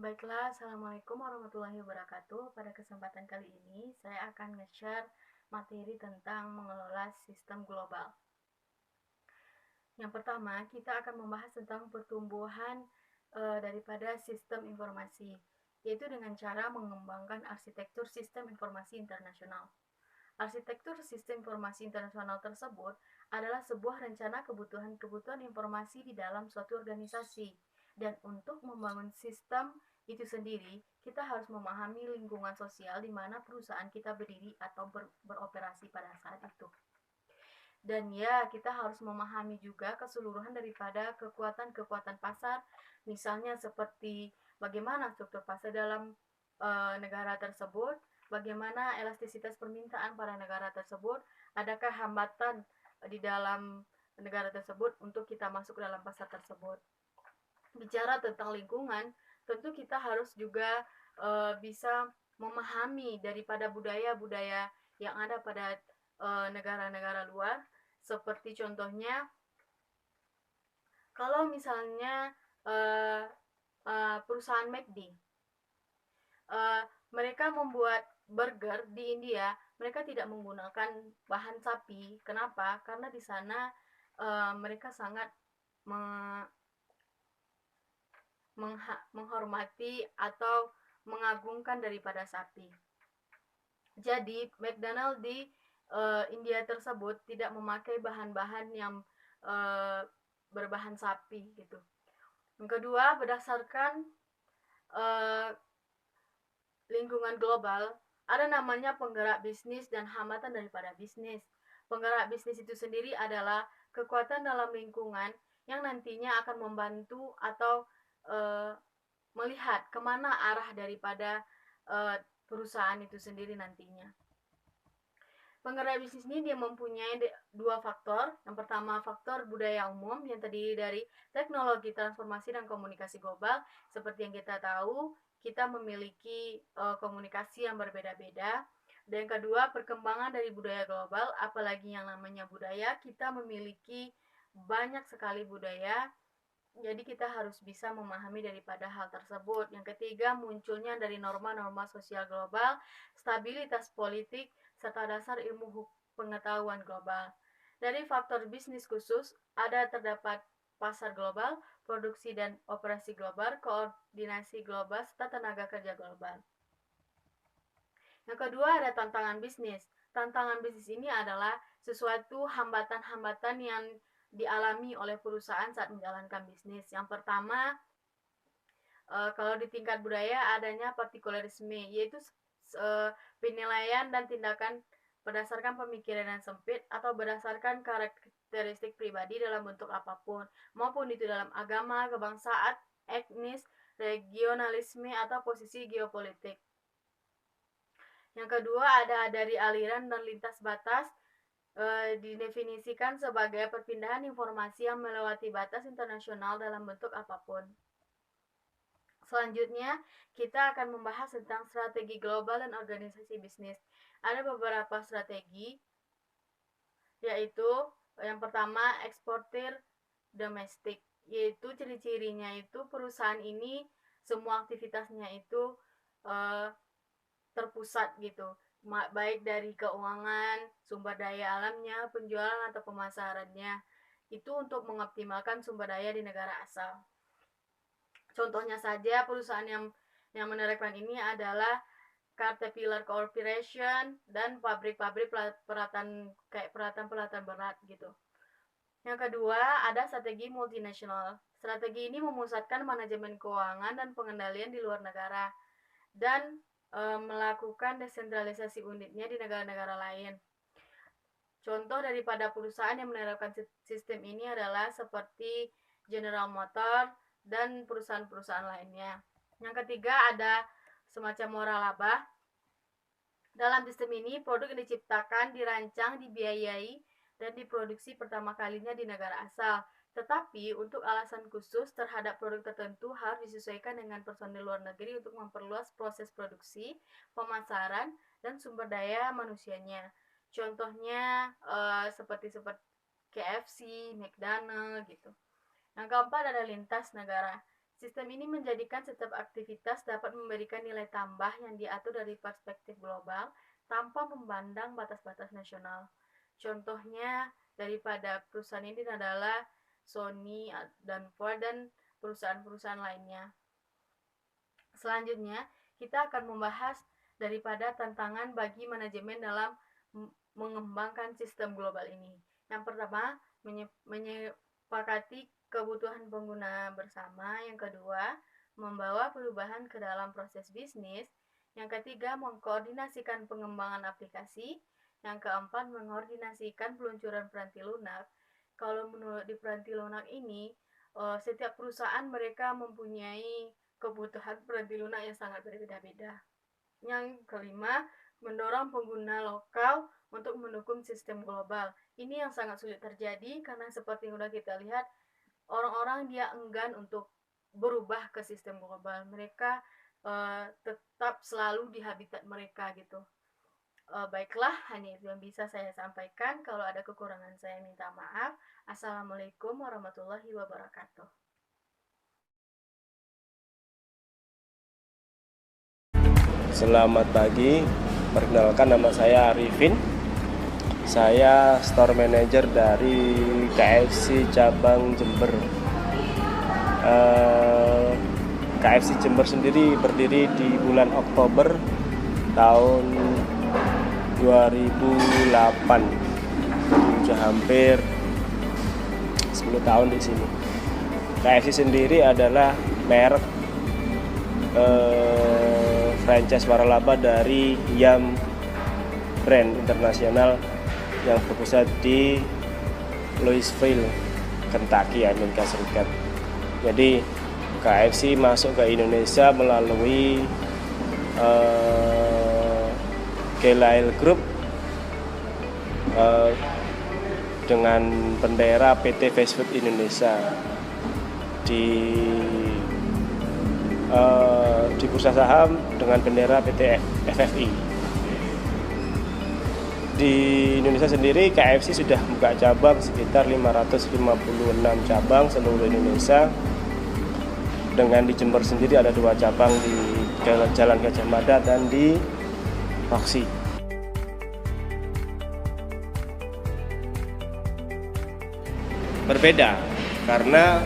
Baiklah, Assalamualaikum warahmatullahi wabarakatuh. Pada kesempatan kali ini, saya akan nge-share materi tentang mengelola sistem global. Yang pertama, kita akan membahas tentang pertumbuhan daripada sistem informasi, yaitu dengan cara mengembangkan arsitektur sistem informasi internasional. Arsitektur sistem informasi internasional tersebut adalah sebuah rencana kebutuhan-kebutuhan informasi di dalam suatu organisasi. Dan untuk membangun sistem itu sendiri, kita harus memahami lingkungan sosial di mana perusahaan kita berdiri atau beroperasi pada saat itu. Dan ya, kita harus memahami juga keseluruhan daripada kekuatan-kekuatan pasar, misalnya seperti bagaimana struktur pasar dalam negara tersebut, bagaimana elastisitas permintaan pada negara tersebut, adakah hambatan di dalam negara tersebut untuk kita masuk ke dalam pasar tersebut. Bicara tentang lingkungan, tentu kita harus juga bisa memahami daripada budaya-budaya yang ada pada negara-negara luar, seperti contohnya kalau misalnya perusahaan McD, mereka membuat burger di India, mereka tidak menggunakan bahan sapi. Kenapa? Karena di sana mereka sangat menghormati atau mengagungkan daripada sapi. Jadi McDonald di India tersebut tidak memakai bahan-bahan yang berbahan sapi gitu. Yang kedua, berdasarkan lingkungan global, ada namanya penggerak bisnis dan hambatan daripada bisnis. Penggerak bisnis itu sendiri adalah kekuatan dalam lingkungan yang nantinya akan membantu atau melihat kemana arah daripada perusahaan itu sendiri nantinya. Penggerak bisnis ini dia mempunyai dua faktor. Yang pertama, faktor budaya umum yang terdiri dari teknologi, transformasi, dan komunikasi global. Seperti yang kita tahu, kita memiliki komunikasi yang berbeda-beda. Dan yang kedua, perkembangan dari budaya global, apalagi yang namanya budaya, kita memiliki banyak sekali budaya. Jadi kita harus bisa memahami daripada hal tersebut. Yang ketiga, munculnya dari norma-norma sosial global, stabilitas politik, serta dasar ilmu pengetahuan global. Dari faktor bisnis khusus, terdapat pasar global, produksi dan operasi global, koordinasi global, serta tenaga kerja global. Yang kedua, ada tantangan bisnis. Tantangan bisnis ini adalah sesuatu hambatan-hambatan yang dialami oleh perusahaan saat menjalankan bisnis. Yang pertama, kalau di tingkat budaya adanya partikularisme, yaitu penilaian dan tindakan berdasarkan pemikiran yang sempit atau berdasarkan karakteristik pribadi dalam bentuk apapun, maupun itu dalam agama, kebangsaan, etnis, regionalisme, atau posisi geopolitik. Yang kedua, ada dari aliran dan lintas batas, didefinisikan sebagai perpindahan informasi yang melewati batas internasional dalam bentuk apapun. Selanjutnya, kita akan membahas tentang strategi global dan organisasi bisnis. Ada beberapa strategi, yaitu yang pertama, eksportir domestik, yaitu ciri-cirinya itu perusahaan ini semua aktivitasnya itu terpusat gitu, baik dari keuangan, sumber daya alamnya, penjualan atau pemasarannya, itu untuk mengoptimalkan sumber daya di negara asal. Contohnya saja perusahaan yang menerapkan ini adalah Caterpillar Corporation dan pabrik-pabrik peralatan berat gitu. Yang kedua, ada strategi multinasional. Strategi ini memusatkan manajemen keuangan dan pengendalian di luar negara dan melakukan desentralisasi unitnya di negara-negara lain. Contoh daripada perusahaan yang menerapkan sistem ini adalah seperti General Motors dan perusahaan-perusahaan lainnya. Yang ketiga, ada semacam waralaba. Dalam sistem ini, produk yang diciptakan, dirancang, dibiayai, dan diproduksi pertama kalinya di negara asal. Tetapi untuk alasan khusus terhadap produk tertentu harus disesuaikan dengan personil luar negeri untuk memperluas proses produksi, pemasaran, dan sumber daya manusianya. Contohnya seperti KFC, McDonald gitu. Yang keempat ada lintas negara. Sistem ini menjadikan setiap aktivitas dapat memberikan nilai tambah yang diatur dari perspektif global tanpa memandang batas-batas nasional. Contohnya daripada perusahaan ini adalah Sony dan Ford dan perusahaan-perusahaan lainnya. Selanjutnya, kita akan membahas daripada tantangan bagi manajemen dalam mengembangkan sistem global ini. Yang pertama, menyepakati kebutuhan pengguna bersama. Yang kedua, membawa perubahan ke dalam proses bisnis. Yang ketiga, mengkoordinasikan pengembangan aplikasi. Yang keempat, mengkoordinasikan peluncuran peranti lunak. Kalau menurut di peranti lunak ini, setiap perusahaan mereka mempunyai kebutuhan peranti lunak yang sangat berbeda-beda. Yang kelima, mendorong pengguna lokal untuk mendukung sistem global. Ini yang sangat sulit terjadi karena seperti yang sudah kita lihat, orang-orang dia enggan untuk berubah ke sistem global. Mereka tetap selalu di habitat mereka gitu. Baiklah, hanya itu yang bisa saya sampaikan. Kalau ada kekurangan saya minta maaf. Assalamualaikum warahmatullahi wabarakatuh. Selamat pagi, perkenalkan nama saya Arifin. Saya Store Manager dari KFC Cabang Jember. KFC Jember sendiri berdiri di bulan Oktober tahun 2008. Sudah hampir 10 tahun di sini. KFC sendiri adalah merek franchise waralaba dari Yum brand internasional yang berpusat di Louisville, Kentucky, Amerika Serikat. Jadi KFC masuk ke Indonesia melalui Gelail Group dengan bendera PT Fast Food Indonesia di bursa saham dengan bendera PT FFI. Di Indonesia sendiri KFC sudah buka cabang sekitar 556 cabang seluruh Indonesia. Dengan di Jember sendiri ada 2 cabang di Jalan Gajah Mada dan di Roxy. Berbeda karena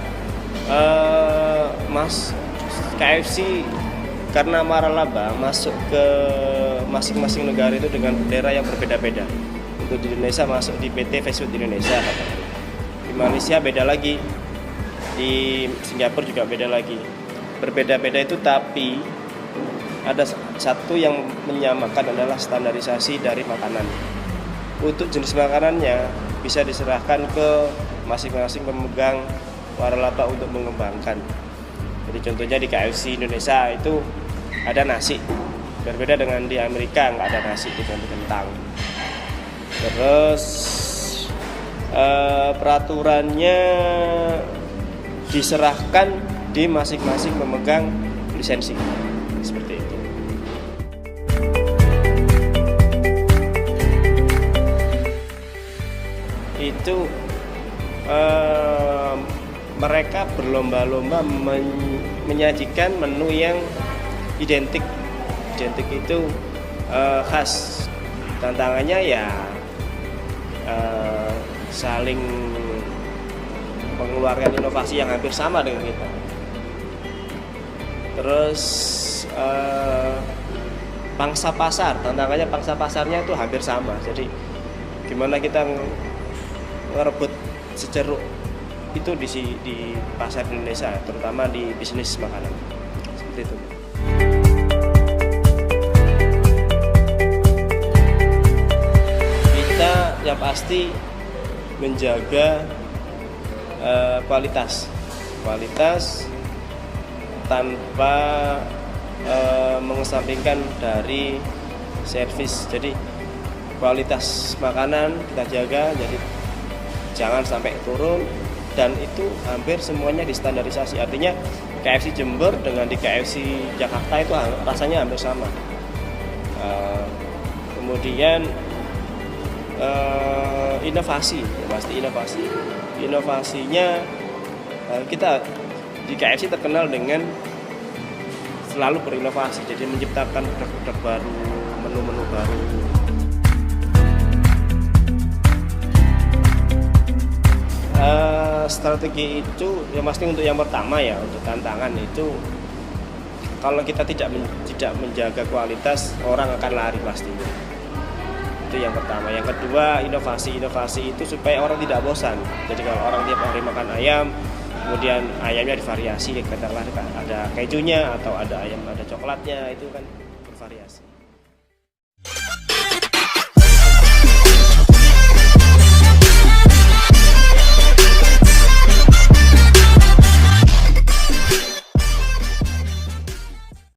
KFC karena waralaba masuk ke masing-masing negara itu dengan bendera yang berbeda-beda. Untuk di Indonesia masuk di PT Fast Food Indonesia. Di Malaysia beda lagi. Di Singapura juga beda lagi. Berbeda-beda itu tapi ada satu yang menyamakan adalah standarisasi dari makanan. Untuk jenis makanannya bisa diserahkan ke masing-masing pemegang waralaba untuk mengembangkan. Jadi contohnya di KFC Indonesia itu ada nasi, berbeda dengan di Amerika nggak ada nasi, diganti kentang. Terus peraturannya diserahkan di masing-masing pemegang lisensi, seperti itu. Itu mereka berlomba-lomba menyajikan menu yang identik itu khas. Tantangannya ya saling mengeluarkan inovasi yang hampir sama dengan kita. Terus pangsa pasar, tantangannya pangsa pasarnya itu hampir sama. Jadi gimana kita ngerebut seceruk itu di pasar Indonesia, terutama di bisnis makanan, seperti itu. Kita yang pasti menjaga kualitas tanpa mengesampingkan dari servis. Jadi kualitas makanan kita jaga, jadi jangan sampai turun. Dan itu hampir semuanya distandarisasi. Artinya KFC Jember dengan di KFC Jakarta itu rasanya hampir sama. Kemudian inovasi, pasti inovasinya kita Jadi KFC terkenal dengan selalu berinovasi, jadi menciptakan produk-produk baru, menu-menu baru. Strategi itu yang pasti untuk yang pertama ya, untuk tantangan itu kalau kita tidak menjaga kualitas, orang akan lari pastinya. Itu yang pertama. Yang kedua, inovasi itu supaya orang tidak bosan. Jadi kalau orang tiap hari makan ayam, kemudian ayamnya divariasi, katakanlah ada kejunya atau ada ayam ada coklatnya, itu kan bervariasi.